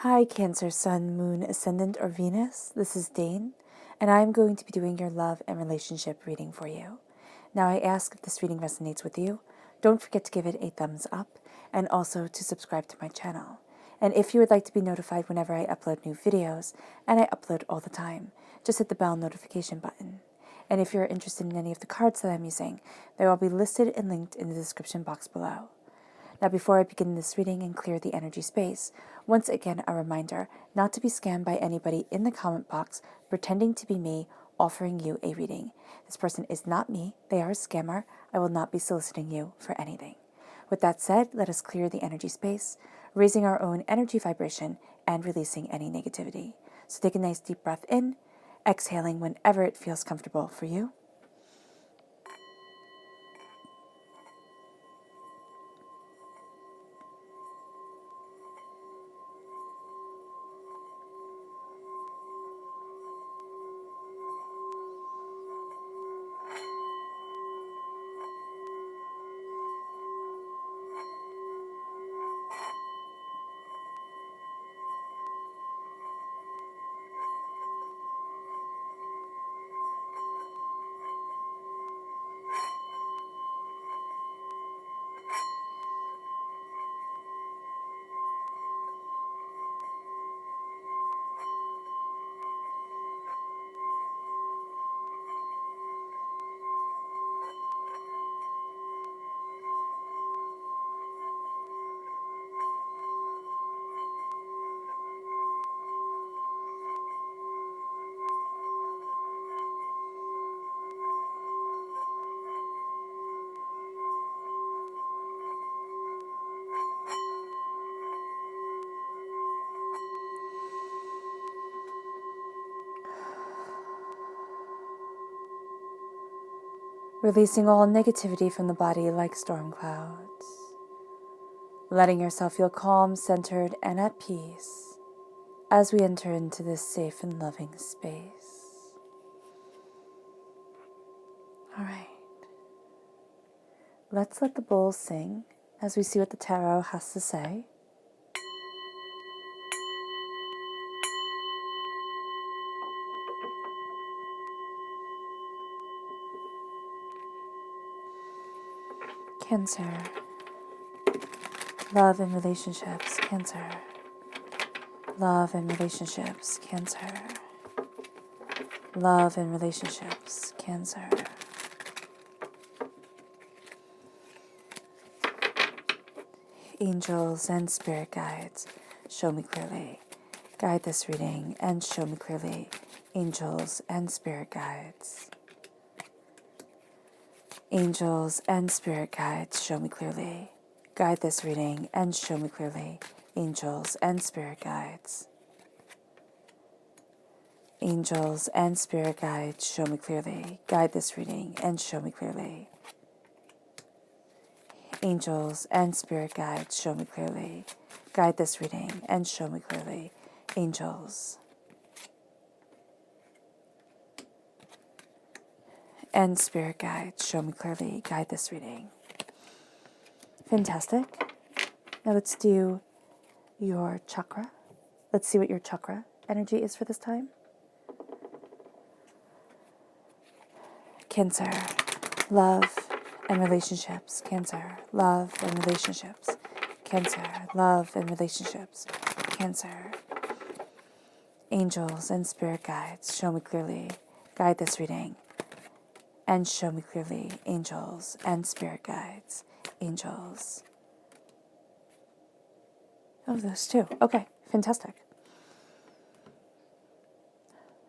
Hi Cancer, Sun, Moon, Ascendant, or Venus. This is Dane, and I'm going to be doing your love and relationship reading for you. Now I ask if this reading resonates with you, don't forget to give it a thumbs up, and also to subscribe to my channel. And if you would like to be notified whenever I upload new videos, and I upload all the time, just hit the bell notification button. And if you're interested in any of the cards that I'm using, they will be listed and linked in the description box below. Now, before I begin this reading and clear the energy space, once again a reminder not to be scammed by anybody in the comment box pretending to be me offering you a reading. This person is not me, they are a scammer. I will not be soliciting you for anything. With that said, let us clear the energy space, raising our own energy vibration and releasing any negativity. So take a nice deep breath in, exhaling whenever it feels comfortable for you. Releasing all negativity from the body like storm clouds. Letting yourself feel calm, centered, and at peace as we enter into this safe and loving space. All right. Let's let the bowl sing as we see what the tarot has to say. Cancer. Love and relationships. Cancer. Love and relationships. Cancer. Love and relationships. Cancer. Angels and spirit guides, show me clearly. Guide this reading and show me clearly. Angels and spirit guides. Angels and spirit guides, show me clearly. Guide this reading and show me clearly. Angels and spirit guides. Angels and spirit guides, show me clearly. Guide this reading and show me clearly. Angels and spirit guides, show me clearly. Guide this reading and show me clearly. Angels and spirit guides, show me clearly. Guide this reading. Fantastic. Now let's do your chakra. Let's see what your chakra energy is for this time. Cancer, love and relationships. Cancer, love and relationships. Cancer, love and relationships. Cancer. Angels and spirit guides, show me clearly. Guide this reading and show me clearly. Angels and spirit guides. Angels. Oh, those two. Okay, fantastic.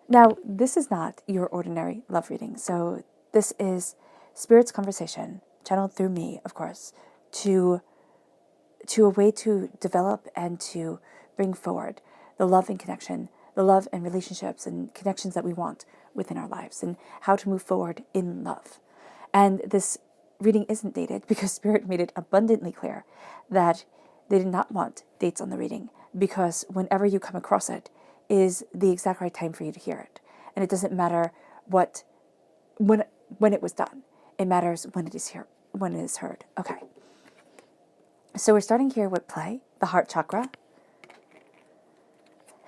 Now, this is not your ordinary love reading. So this is Spirit's conversation, channeled through me, of course, to a way to develop and to bring forward the love and connection, the love and relationships and connections that we want within our lives, and how to move forward in love. And this reading isn't dated because Spirit made it abundantly clear that they did not want dates on the reading, because whenever you come across it is the exact right time for you to hear it. And it doesn't matter when it was done. It matters when it is here, when it is heard. Okay. So we're starting here with play, the heart chakra.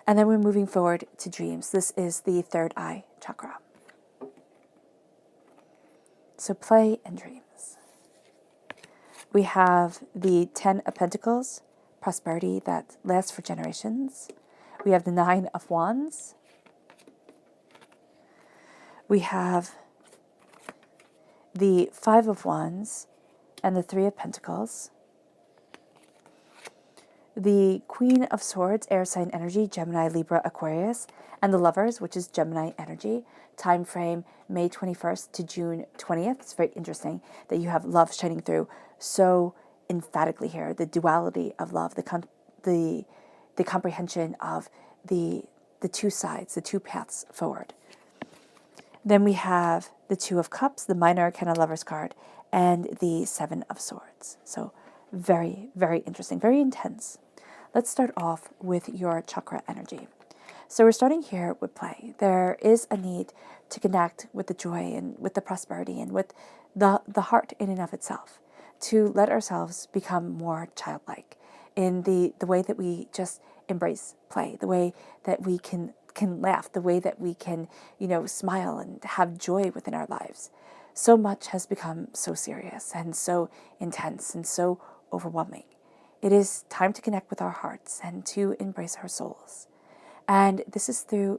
And then we're moving forward to dreams. This is the third eye chakra. So play and dreams. We have the 10 of Pentacles, prosperity that lasts for generations. We have the 9 of Wands. We have the 5 of Wands and the 3 of Pentacles. The Queen of Swords, air sign energy, Gemini, Libra, Aquarius, and the Lovers, which is Gemini energy. Time frame May 21st to June 20th. It's very interesting that you have love shining through so emphatically here. The duality of love, the comprehension of the two sides, the two paths forward. Then we have the 2 of Cups, the minor arcana Lovers card, and the 7 of Swords. So very, very interesting, very intense. Let's start off with your chakra energy. So we're starting here with play. There is a need to connect with the joy and with the prosperity and with the heart in and of itself, to let ourselves become more childlike in the way that we just embrace play, the way that we can laugh, the way that we can, smile and have joy within our lives. So much has become so serious and so intense and so overwhelming. It is time to connect with our hearts and to embrace our souls. And this is through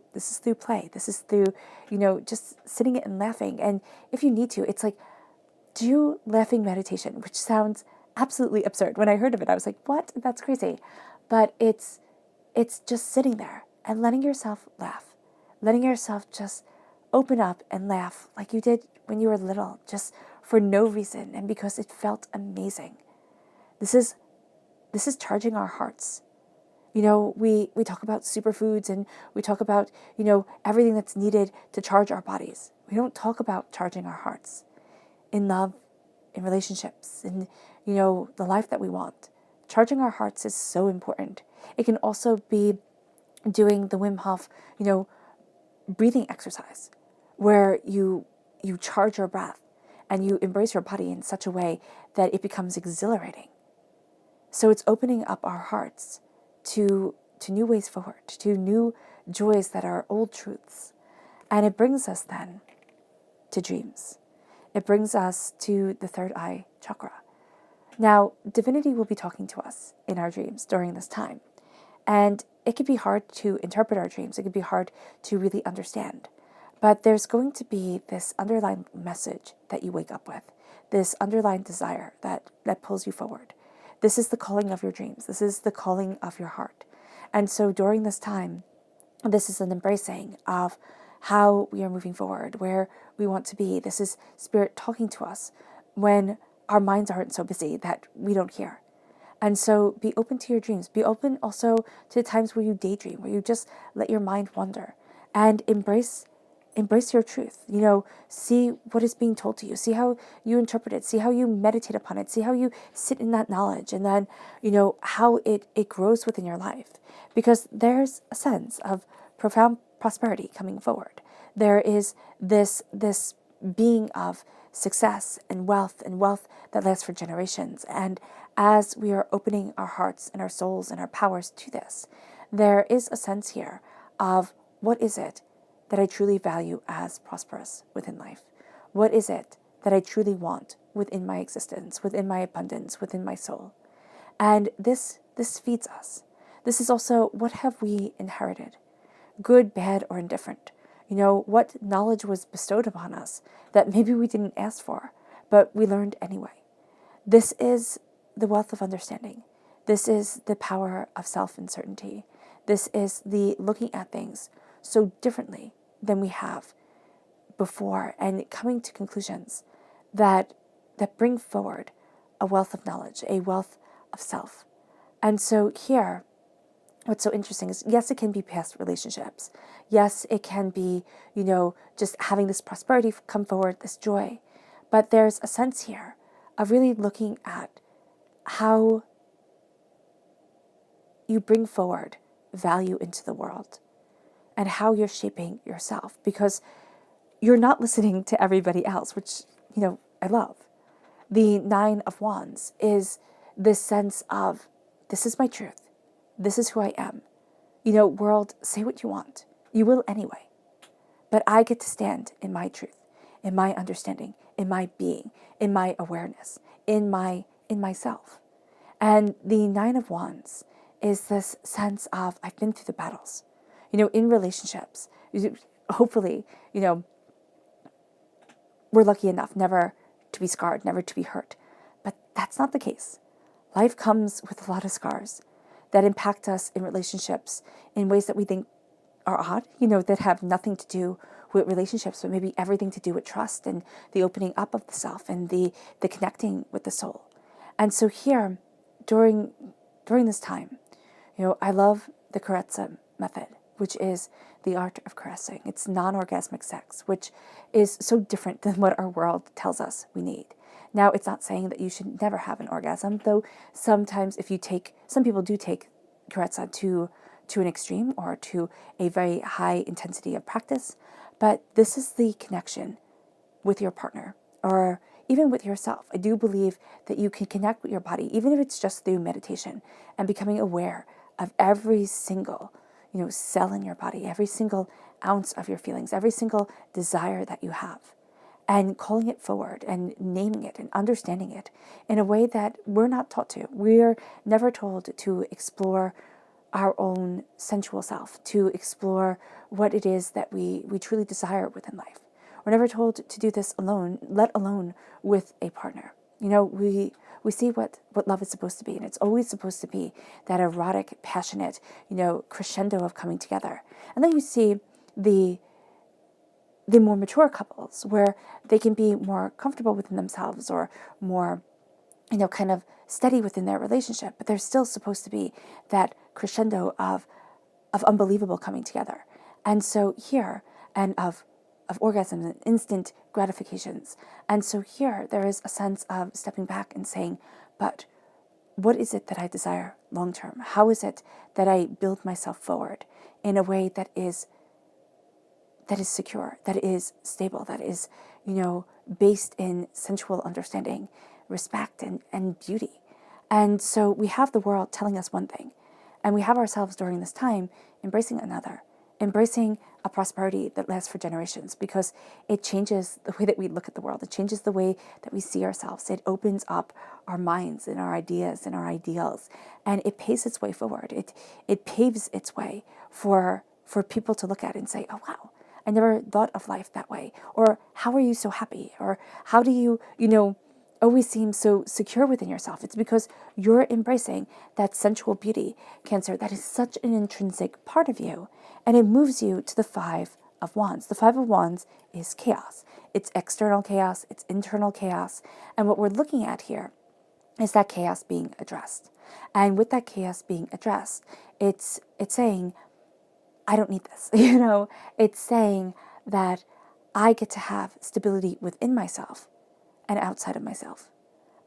play. This is through, just sitting and laughing. And if you need to, it's like, do laughing meditation, which sounds absolutely absurd. When I heard of it, I was like, what? That's crazy. But it's just sitting there and letting yourself laugh, letting yourself just open up and laugh like you did when you were little, just for no reason and because it felt amazing. This is charging our hearts. We talk about superfoods and we talk about, everything that's needed to charge our bodies. We don't talk about charging our hearts in love, in relationships, in, the life that we want. Charging our hearts is so important. It can also be doing the Wim Hof, breathing exercise where you charge your breath and you embrace your body in such a way that it becomes exhilarating. So it's opening up our hearts to new ways forward, to new joys that are old truths. And it brings us then to dreams. It brings us to the third eye chakra. Now, divinity will be talking to us in our dreams during this time. And it can be hard to interpret our dreams. It can be hard to really understand. But there's going to be this underlying message that you wake up with, this underlying desire that pulls you forward. This is the calling of your dreams. This is the calling of your heart. And so during this time, this is an embracing of how we are moving forward, where we want to be. This is Spirit talking to us when our minds aren't so busy that we don't hear. And so be open to your dreams. Be open also to the times where you daydream, where you just let your mind wander and embrace your truth. See what is being told to you. See how you interpret it. See how you meditate upon it. See how you sit in that knowledge, and then, how it grows within your life. Because there's a sense of profound prosperity coming forward. There is this being of success and wealth that lasts for generations. And as we are opening our hearts and our souls and our powers to this, there is a sense here of what is it that I truly value as prosperous within life? What is it that I truly want within my existence, within my abundance, within my soul? And this feeds us. This is also, what have we inherited? Good, bad, or indifferent? What knowledge was bestowed upon us that maybe we didn't ask for, but we learned anyway. This is the wealth of understanding. This is the power of self-uncertainty. This is the looking at things so differently than we have before and coming to conclusions that bring forward a wealth of knowledge, a wealth of self. And so here, what's so interesting is, yes, it can be past relationships. Yes, it can be, just having this prosperity come forward, this joy. But there's a sense here of really looking at how you bring forward value into the world and how you're shaping yourself, because you're not listening to everybody else, which, I love. The 9 of Wands is this sense of, this is my truth. This is who I am. world, say what you want. You will anyway. But I get to stand in my truth, in my understanding, in my being, in my awareness, in myself. And the Nine of Wands is this sense of I've been through the battles. In relationships, hopefully, we're lucky enough never to be scarred, never to be hurt. But that's not the case. Life comes with a lot of scars that impact us in relationships in ways that we think are odd, that have nothing to do with relationships, but maybe everything to do with trust and the opening up of the self and the connecting with the soul. And so here, during this time, I love the Carezza method, which is the art of caressing. It's non-orgasmic sex, which is so different than what our world tells us we need. Now, it's not saying that you should never have an orgasm, though sometimes some people do take Carezza to an extreme or to a very high intensity of practice, but this is the connection with your partner or even with yourself. I do believe that you can connect with your body, even if it's just through meditation and becoming aware of every single, cell in your body, every single ounce of your feelings, every single desire that you have, and calling it forward and naming it and understanding it in a way that we're not taught to. We're never told to explore our own sensual self, to explore what it is that we truly desire within life. We're never told to do this alone, let alone with a partner. We see what love is supposed to be, and it's always supposed to be that erotic, passionate, crescendo of coming together. And then you see the more mature couples where they can be more comfortable within themselves or more, kind of steady within their relationship, but there's still supposed to be that crescendo of unbelievable coming together. And so here, and of orgasms and instant gratifications. And so here there is a sense of stepping back and saying, but what is it that I desire long term? How is it that I build myself forward in a way that is secure, that is stable, that is, based in sensual understanding, respect, and beauty. And so we have the world telling us one thing, and we have ourselves during this time embracing another, embracing a prosperity that lasts for generations, because it changes the way that we look at the world. It changes the way that we see ourselves. It opens up our minds and our ideas and our ideals, and it paves its way forward. It paves its way for people to look at and say, oh, wow, I never thought of life that way. Or how are you so happy? Or how do you, always seem so secure within yourself? It's because you're embracing that sensual beauty, Cancer, that is such an intrinsic part of you. And it moves you to the Five of Wands. The Five of Wands is chaos. It's external chaos. It's internal chaos. And what we're looking at here is that chaos being addressed. And with that chaos being addressed, it's saying, I don't need this. It's saying that I get to have stability within myself and outside of myself.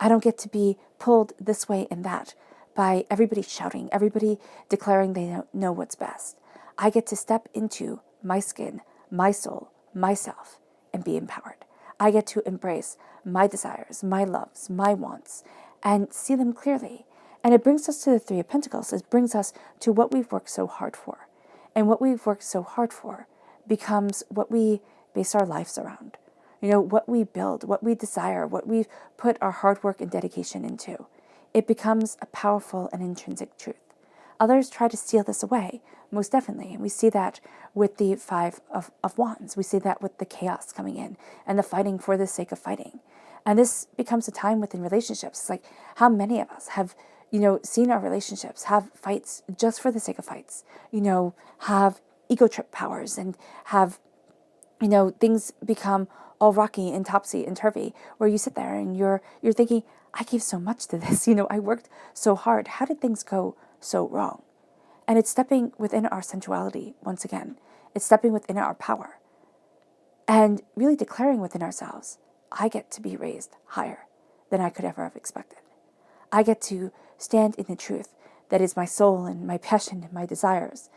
I don't get to be pulled this way and that by everybody shouting, everybody declaring they don't know what's best. I get to step into my skin, my soul, myself, and be empowered. I get to embrace my desires, my loves, my wants, and see them clearly. And it brings us to the Three of Pentacles. It brings us to what we've worked so hard for. And what we've worked so hard for becomes what we base our lives around. What we build, what we desire, what we've put our hard work and dedication into. It becomes a powerful and intrinsic truth. Others try to steal this away, most definitely. And we see that with the Five of Wands. We see that with the chaos coming in and the fighting for the sake of fighting. And this becomes a time within relationships. It's like, how many of us have, seen our relationships have fights just for the sake of fights, have ego trip powers and have, things become all rocky and topsy and turvy, where you sit there and you're thinking, I gave so much to this, I worked so hard. How did things go so wrong? And it's stepping within our sensuality once again. It's stepping within our power and really declaring within ourselves, I get to be raised higher than I could ever have expected. I get to stand in the truth that is my soul and my passion and my desires,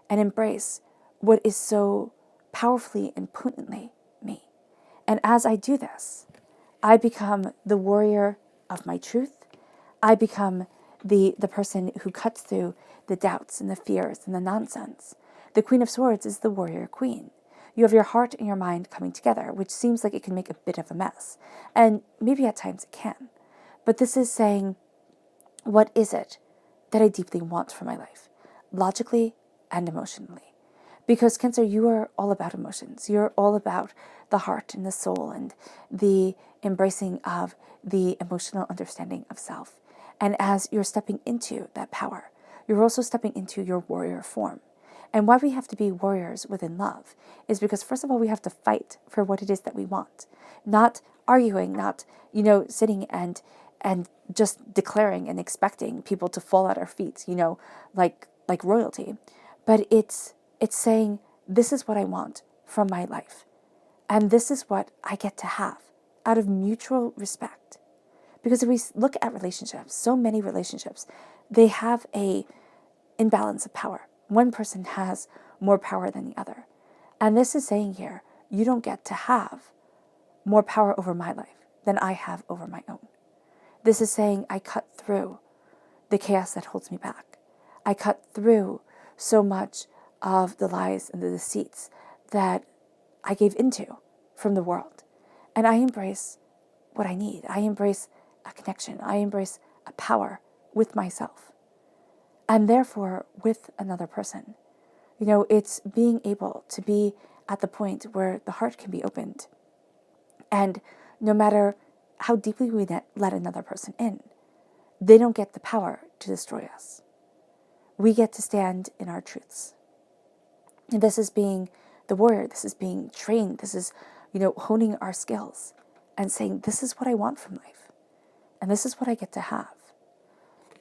and embrace what is so powerfully and potently me. And as I do this, I become the warrior of my truth. I become the person who cuts through the doubts and the fears and the nonsense. The Queen of Swords is the warrior queen. You have your heart and your mind coming together, which seems like it can make a bit of a mess. And maybe at times it can. But this is saying, what is it that I deeply want for my life? Logically and emotionally. Because Cancer, you are all about emotions. You're all about the heart and the soul and the embracing of the emotional understanding of self. And as you're stepping into that power, you're also stepping into your warrior form. And why we have to be warriors within love is because, first of all, we have to fight for what it is that we want. Not arguing, not, sitting and just declaring and expecting people to fall at our feet, like royalty. But it's saying, this is what I want from my life. And this is what I get to have out of mutual respect. Because if we look at relationships, so many relationships, they have a imbalance of power. One person has more power than the other. And this is saying here, you don't get to have more power over my life than I have over my own. This is saying I cut through the chaos that holds me back. I cut through so much of the lies and the deceits that I gave into from the world. And I embrace what I need. I embrace a connection. I embrace a power with myself. And therefore, with another person. It's being able to be at the point where the heart can be opened. And no matter how deeply we let another person in, they don't get the power to destroy us. We get to stand in our truths. And this is being the warrior. This is being trained. This is, honing our skills and saying, this is what I want from life. And this is what I get to have.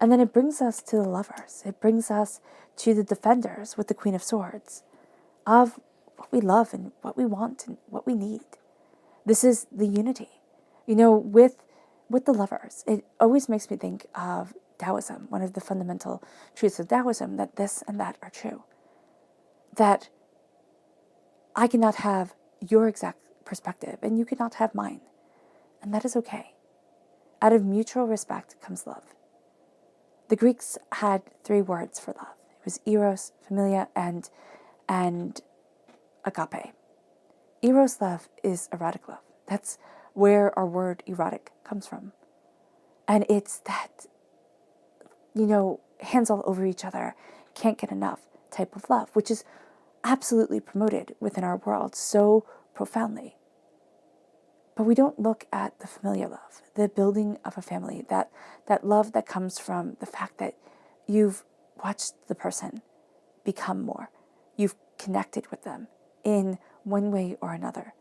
And then it brings us to the lovers. It brings us to the defenders with the Queen of Swords of what we love and what we want and what we need. This is the unity. With the lovers, it always makes me think of Taoism, one of the fundamental truths of Taoism, that this and that are true. That I cannot have your exact perspective and you cannot have mine. And that is okay. Out of mutual respect comes love. The Greeks had 3 words for love. It was eros, philia, and agape. Eros love is erotic love. That's where our word erotic comes from. And it's that, hands all over each other, can't get enough type of love, which is absolutely promoted within our world so profoundly. But we don't look at the familiar love, the building of a family, that love that comes from the fact that you've watched the person become more. You've connected with them in one way or another.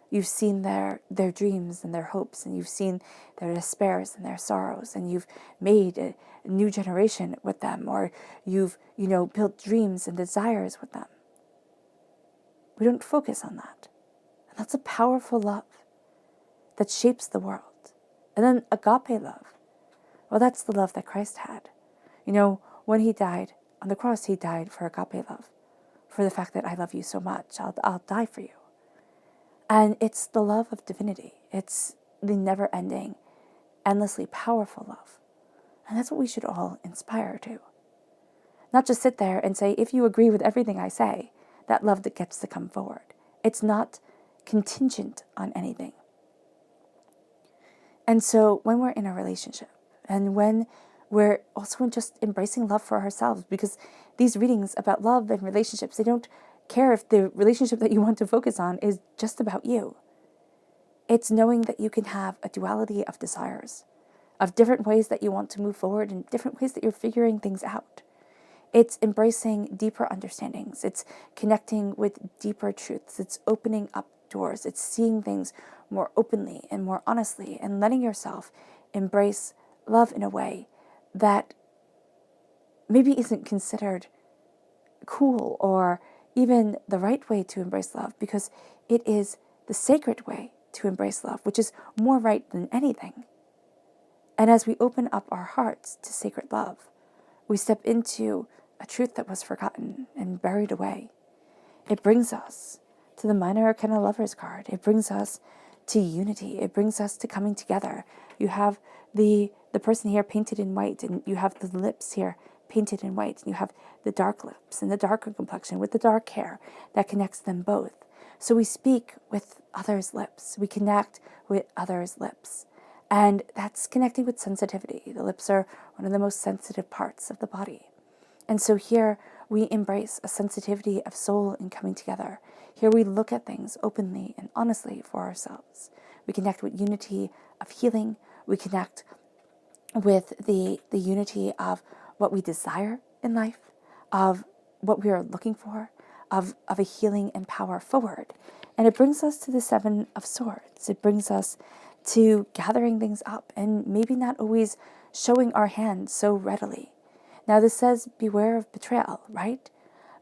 You've seen their dreams and their hopes, and you've seen their despairs and their sorrows, and you've made a new generation with them, or you've, built dreams and desires with them. We don't focus on that. And that's a powerful love that shapes the world. And then agape love. Well, that's the love that Christ had. When he died on the cross, he died for agape love, for the fact that I love you so much, I'll die for you. And it's the love of divinity. It's the never-ending, endlessly powerful love. And that's what we should all inspire to. Not just sit there and say, if you agree with everything I say, that love that gets to come forward. It's not contingent on anything. And so when we're in a relationship, and when we're also just embracing love for ourselves, because these readings about love and relationships, they don't care if the relationship that you want to focus on is just about you. It's knowing that you can have a duality of desires, of different ways that you want to move forward and different ways that you're figuring things out. It's embracing deeper understandings. It's connecting with deeper truths. It's opening up doors. It's seeing things more openly and more honestly, and letting yourself embrace love in a way that maybe isn't considered cool or even the right way to embrace love, because it is the sacred way to embrace love, which is more right than anything. And as we open up our hearts to sacred love, we step into a truth that was forgotten and buried away. It brings us to the Minor Arcana Lovers card. It brings us to unity. It brings us to coming together. You have the the person here painted in white, and you have the lips here painted in white, and you have the dark lips and the darker complexion with the dark hair that connects them both. So we speak with others' lips. We connect with others' lips. And that's connecting with sensitivity. The lips are one of the most sensitive parts of the body. And so here we embrace a sensitivity of soul in coming together. Here we look at things openly and honestly for ourselves. We connect with unity of healing. We connect with the unity of what we desire in life, of what we are looking for, of a healing and power forward. And it brings us to the Seven of Swords. It brings us to gathering things up and maybe not always showing our hand so readily. Now this says beware of betrayal, right?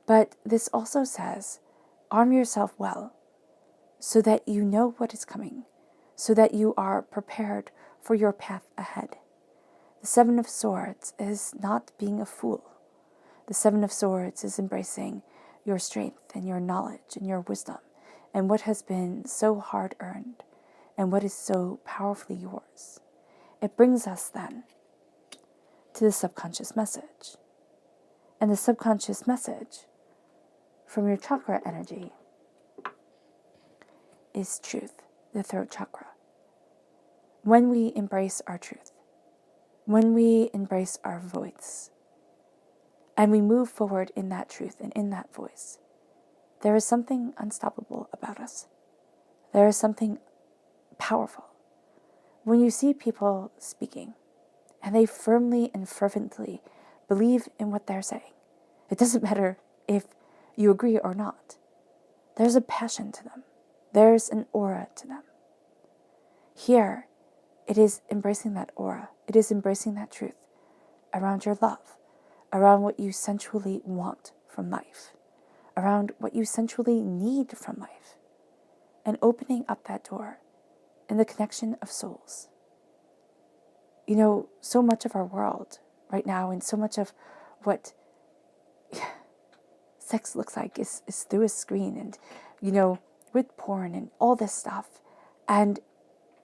But this also says arm yourself well so that you know what is coming, so that you are prepared for your path ahead. The Seven of Swords is not being a fool. The Seven of Swords is embracing your strength and your knowledge and your wisdom and what has been so hard earned and what is so powerfully yours. It brings us then to the subconscious message. And the subconscious message from your chakra energy is truth, the throat chakra. When we embrace our truth, when we embrace our voice, and we move forward in that truth and in that voice, there is something unstoppable about us. There is something powerful. When you see people speaking, and they firmly and fervently believe in what they're saying, it doesn't matter if you agree or not. There's a passion to them. There's an aura to them. Here, it is embracing that aura. It is embracing that truth around your love, around what you sensually want from life, around what you sensually need from life, and opening up that door in the connection of souls. You know, so much of our world right now and so much of what sex looks like is through a screen and, you know, with porn and all this stuff. And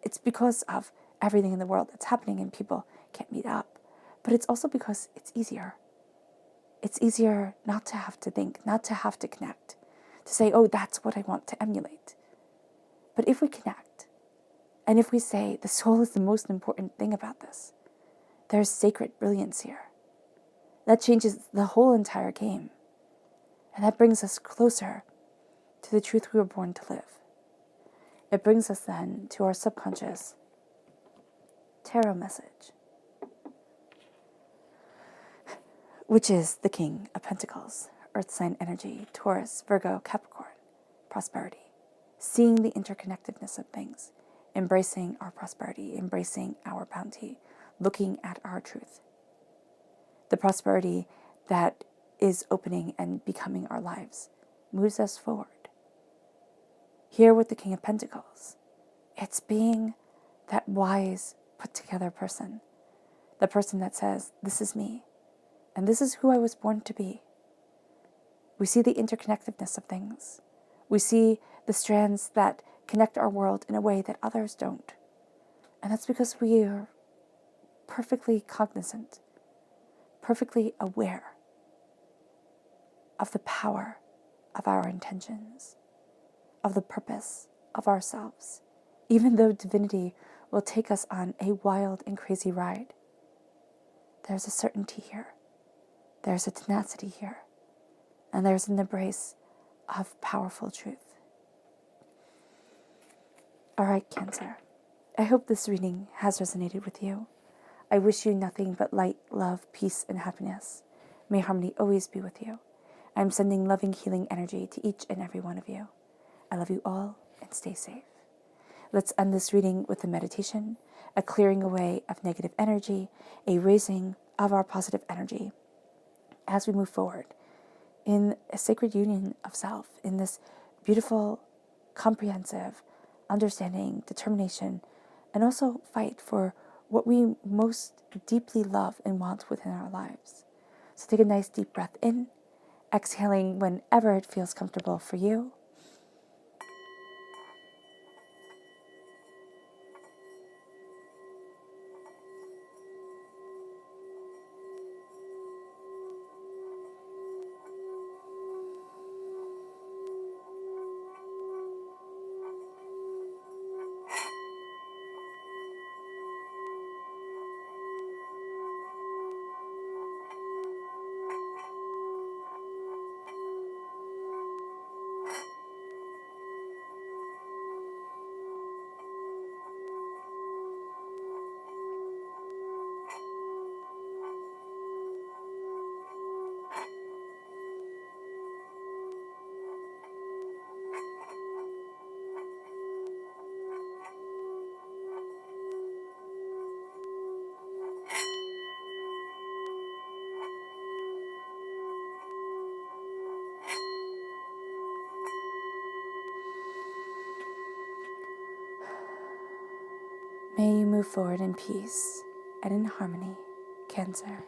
it's because of everything in the world that's happening and people can't meet up. But it's also because it's easier. It's easier not to have to think, not to have to connect, to say, oh, that's what I want to emulate. But if we connect, and if we say the soul is the most important thing about this, there's sacred brilliance here. That changes the whole entire game. And that brings us closer to the truth we were born to live. It brings us then to our subconscious tarot message, which is the King of Pentacles, Earth sign energy, Taurus, Virgo, Capricorn, prosperity, seeing the interconnectedness of things, embracing our prosperity, embracing our bounty, looking at our truth. The prosperity that is opening and becoming our lives moves us forward. Here with the King of Pentacles, it's being that wise, put together person, the person that says, this is me, and this is who I was born to be. We see the interconnectedness of things. We see the strands that connect our world in a way that others don't. And that's because we are perfectly cognizant, perfectly aware of the power of our intentions, of the purpose of ourselves. Even though divinity will take us on a wild and crazy ride, there's a certainty here. There's a tenacity here. And there's an embrace of powerful truth. All right, Cancer. I hope this reading has resonated with you. I wish you nothing but light, love, peace, and happiness. May harmony always be with you. I'm sending loving, healing energy to each and every one of you. I love you all and stay safe. Let's end this reading with a meditation, a clearing away of negative energy, a raising of our positive energy as we move forward in a sacred union of self, in this beautiful, comprehensive understanding, determination, and also fight for what we most deeply love and want within our lives. So take a nice deep breath in, exhaling whenever it feels comfortable for you. you move forward in peace and in harmony, Cancer.